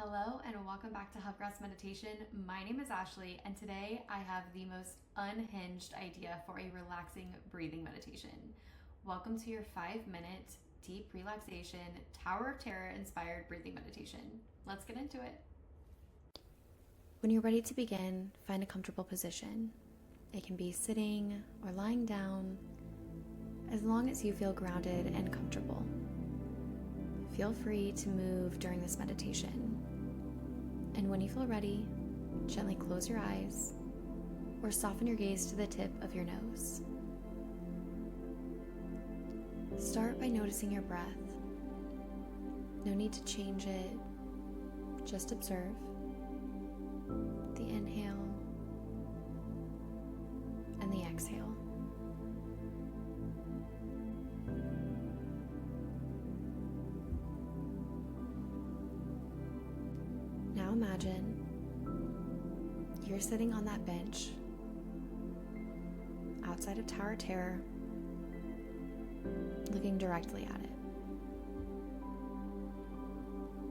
Hello and welcome back to Hubgrass Meditation. My name is Ashley and today I have the most unhinged idea for a relaxing breathing meditation. Welcome to your 5-minute deep relaxation Tower of Terror inspired breathing meditation. Let's get into it. When you're ready to begin, find a comfortable position. It can be sitting or lying down, as long as you feel grounded and comfortable. Feel free to move during this meditation. And when you feel ready, gently close your eyes or soften your gaze to the tip of your nose. Start by noticing your breath. No need to change it, just observe the inhale and the exhale. Now imagine you're sitting on that bench outside of Tower of Terror, looking directly at it.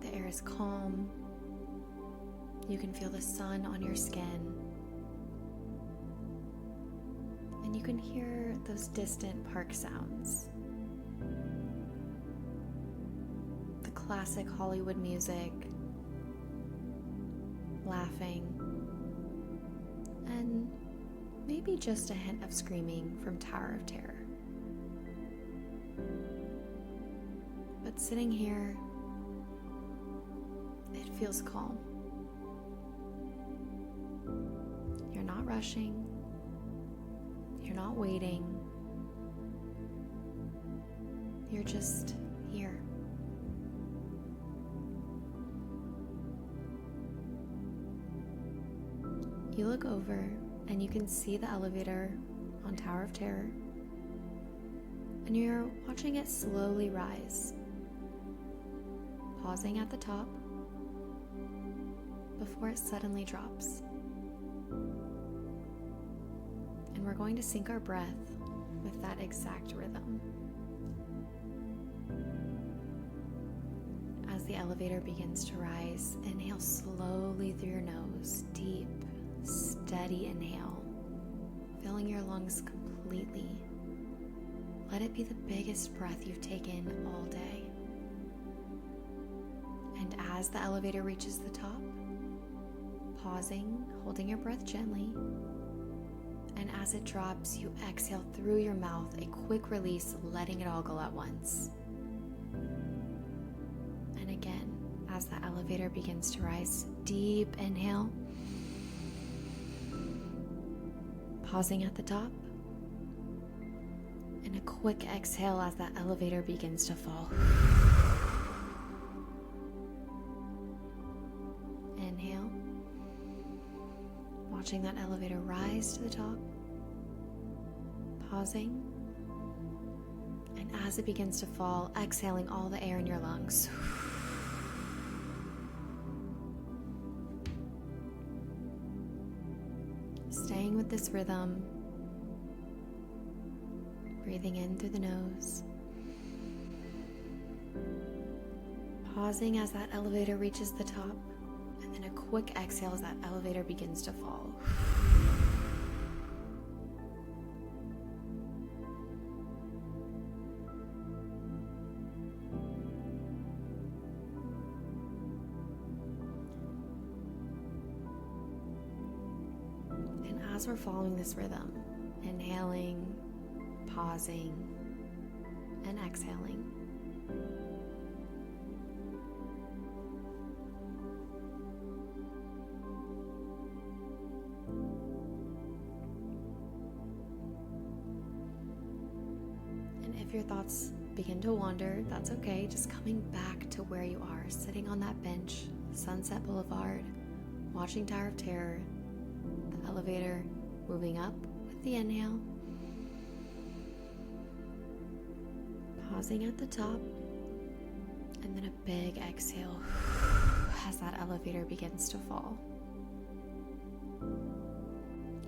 The air is calm. You can feel the sun on your skin. And you can hear those distant park sounds. The classic Hollywood music, laughing, and maybe just a hint of screaming from Tower of Terror. But sitting here, it feels calm. You're not rushing. You're not waiting. You're just here. You look over and you can see the elevator on Tower of Terror, and you're watching it slowly rise, pausing at the top before it suddenly drops. And we're going to sync our breath with that exact rhythm. As the elevator begins to rise, inhale slowly through your nose, deep, steady inhale, filling your lungs completely. Let it be the biggest breath you've taken all day. And as the elevator reaches the top, pausing, holding your breath gently, and as it drops, you exhale through your mouth, a quick release, letting it all go at once. And again, as the elevator begins to rise, deep inhale, pausing at the top, and a quick exhale as that elevator begins to fall. Inhale, watching that elevator rise to the top, pausing, and as it begins to fall, exhaling all the air in your lungs. Staying with this rhythm, breathing in through the nose, pausing as that elevator reaches the top, and then a quick exhale as that elevator begins to fall. As we're following this rhythm, inhaling, pausing, and exhaling, and if your thoughts begin to wander, that's okay. Just coming back to where you are, sitting on that bench, Sunset Boulevard, watching Tower of Terror, the elevator moving up with the inhale, pausing at the top, and then a big exhale as that elevator begins to fall.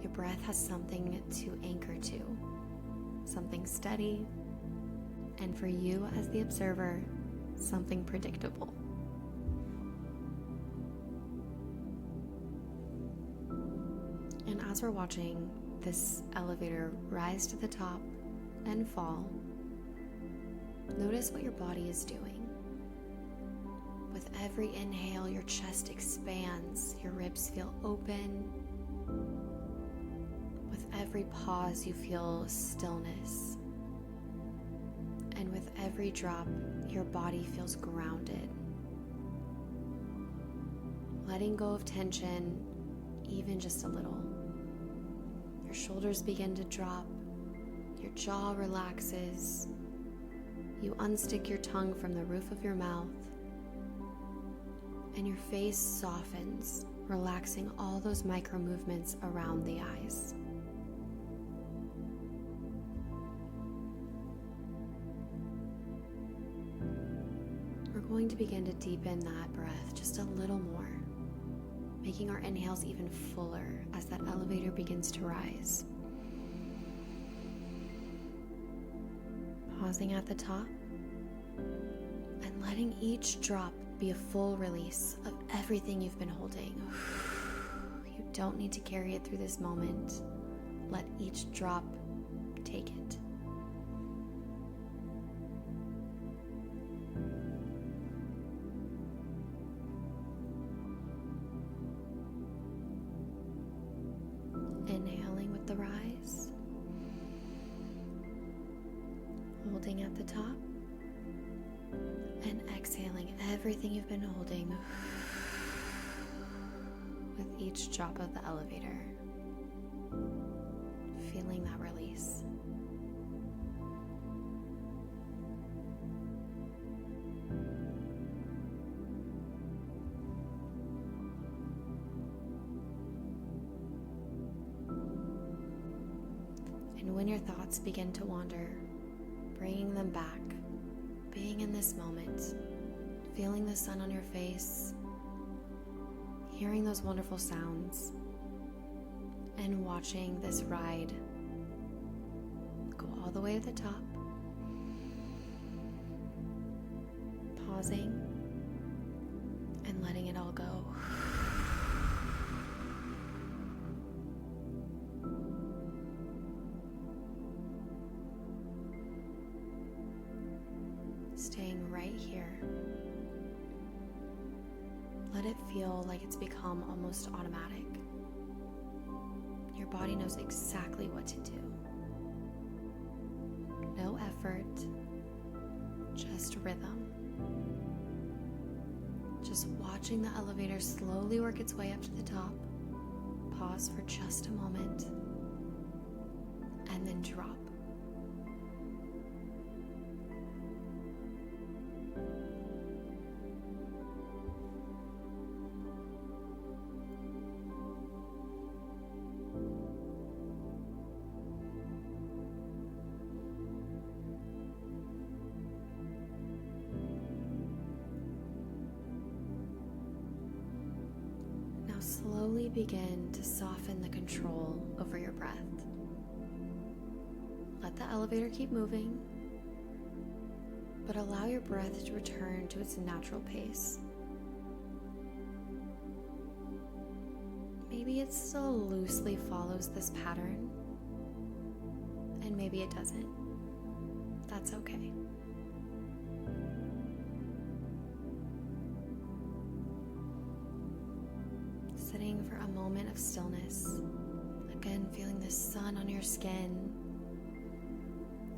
Your breath has something to anchor to, something steady, and for you as the observer, something predictable. And as we're watching this elevator rise to the top and fall, notice what your body is doing. With every inhale, your chest expands, your ribs feel open. With every pause, you feel stillness. And with every drop, your body feels grounded. Letting go of tension, even just a little. Your shoulders begin to drop, your jaw relaxes, you unstick your tongue from the roof of your mouth, and your face softens, relaxing all those micro movements around the eyes. We're going to begin to deepen that breath just a little more, making our inhales even fuller as that elevator begins to rise. Pausing at the top and letting each drop be a full release of everything you've been holding. You don't need to carry it through this moment. Let each drop take it. Inhaling with the rise, holding at the top, and exhaling everything you've been holding with each drop of the elevator, feeling that release. And when your thoughts begin to wander, bringing them back, being in this moment, feeling the sun on your face, hearing those wonderful sounds, and watching this ride go all the way to the top, pausing and letting it all go. Staying right here. Let it feel like it's become almost automatic. Your body knows exactly what to do. No effort, just rhythm. Just watching the elevator slowly work its way up to the top. Pause for just a moment, and then drop. Slowly begin to soften the control over your breath. Let the elevator keep moving, but allow your breath to return to its natural pace. Maybe it still loosely follows this pattern, and maybe it doesn't. That's okay. Sitting for a moment of stillness, again feeling the sun on your skin,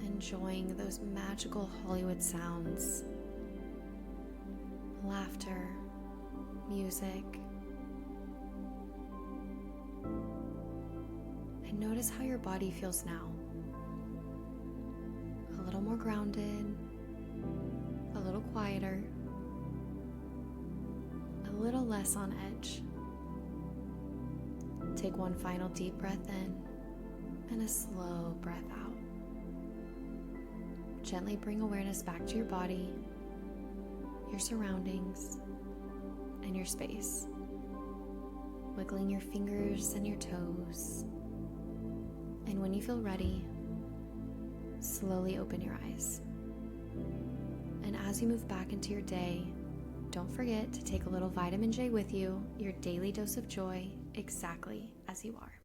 enjoying those magical Hollywood sounds, laughter, music, and notice how your body feels now. A little more grounded, a little quieter, a little less on edge. Take one final deep breath in and a slow breath out. Gently bring awareness back to your body, your surroundings, and your space. Wiggling your fingers and your toes. And when you feel ready, slowly open your eyes. And as you move back into your day, don't forget to take a little vitamin J with you, your daily dose of joy, exactly as you are.